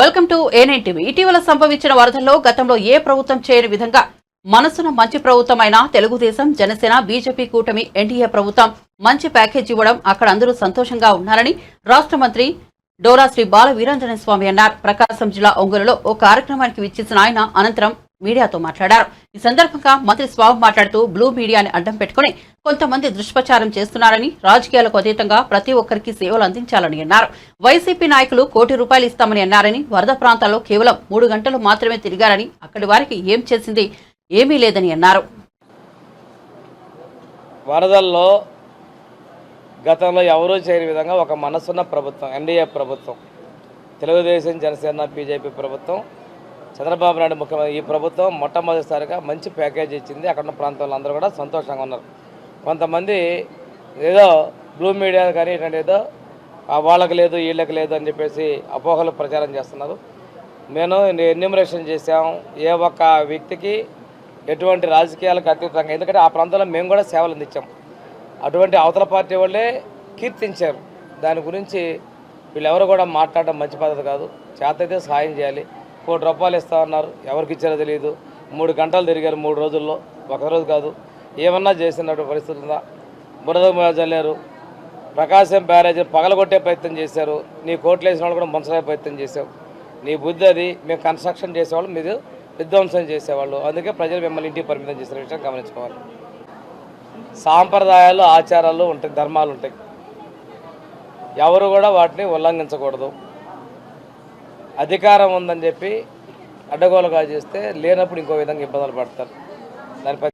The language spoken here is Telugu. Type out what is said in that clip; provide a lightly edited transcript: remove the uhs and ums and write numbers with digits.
Welcome to A9 TV. ఇటీవల సంభవించిన వరదల్లో గతంలో ఏ ప్రభుత్వం చేయని విధంగా మనసున మంచి ప్రభుత్వమైన తెలుగుదేశం, జనసేన, బీజేపీ కూటమి ఎన్డీఏ ప్రభుత్వం మంచి ప్యాకేజ్ ఇవ్వడం అక్కడ అందరూ సంతోషంగా ఉన్నారని రాష్ట్ర మంత్రి డోరా శ్రీ బాల వీరాంజనేయ స్వామి అన్నారు. ప్రకాశం జిల్లా ఒంగోలులో ఓ కార్యక్రమానికి విచ్చేసిన ఆయన అనంతరం మీడియాతో మాట్లాడారు. ఈ సందర్భంగా మంత్రి స్వామి మాట్లాడుతూ బ్లూ మీడియాని అడ్డం పెట్టుకుని కొంతమంది దుష్ప్రచారం చేస్తున్నారని, రాజకీయాలకు అతీతంగా ప్రతి ఒక్కరికి సేవలు అందించాలని అన్నారు. వైసీపీ నాయకులు ₹1 కోటి ఇస్తామని అన్నారని, వరద ప్రాంతాల్లో కేవలం 3 గంటలు మాత్రమే తిరిగారని, అక్కడి వారికి ఏం చేసింది ఏమీ లేదని అన్నారు. వరదల్లో గతంలో ఎవరూ చేయని విధంగా ఒక మనసున్న ప్రభుత్వం ఎన్డీఏ ప్రభుత్వం, తెలుగుదేశం, జనసేన, బీజేపీ ప్రభుత్వం, చంద్రబాబు నాయుడు ముఖ్యమంత్రి ఈ ప్రభుత్వం మొట్టమొదటిసారిగా మంచి ప్యాకేజ్ ఇచ్చింది. అక్కడ ఉన్న ప్రాంతాల్లో అందరూ కూడా సంతోషంగా ఉన్నారు. కొంతమంది ఏదో బ్లూ మీడియా కానీ ఇట్లాంటి ఏదో వాళ్ళకి లేదు వీళ్ళకి లేదు అని చెప్పేసి అపోహలు ప్రచారం చేస్తున్నారు. మేము ఎన్యూమరేషన్ చేసాం. ఏ ఒక్క వ్యక్తికి ఎటువంటి రాజకీయాలకు అతీతంగా, ఎందుకంటే ఆ ప్రాంతంలో మేము కూడా సేవలు అందించాం. అటువంటి అవతల పార్టీ వాళ్ళే కీర్తించారు. దాని గురించి వీళ్ళెవరు కూడా మాట్లాడడం మంచి పద్ధతి కాదు. చేతైతే సహాయం చేయాలి. ₹1 కోటి ఇస్తామన్నారు, ఎవరికి ఇచ్చారో తెలియదు. 3 గంటలు తిరిగారు 3 రోజుల్లో, ఒకరోజు కాదు. ఏమన్నా చేసినట్టు పరిస్థితి ఉందా? బురద జల్లారు, ప్రకాశం బ్యారేజ్ పగలగొట్టే ప్రయత్నం చేశారు. నీ కోట్లు వేసిన వాళ్ళు కూడా ముంచలే ప్రయత్నం చేశావు. నీ బుద్ధి అది. మేము కన్స్ట్రక్షన్ చేసేవాళ్ళు, మీరు విధ్వంసం చేసేవాళ్ళు. అందుకే ప్రజలు మిమ్మల్ని ఇంటికి పరిమితం చేసిన విషయం గమనించుకోవాలి. సాంప్రదాయాలు, ఆచారాలు ఉంటాయి, ధర్మాలు ఉంటాయి. ఎవరు కూడా వాటిని ఉల్లంఘించకూడదు. అధికారం ఉందని చెప్పి అడ్డగోలుగా చేస్తే లేనప్పుడు ఇంకో విధంగా ఇబ్బందులు పడతారు. దానిపై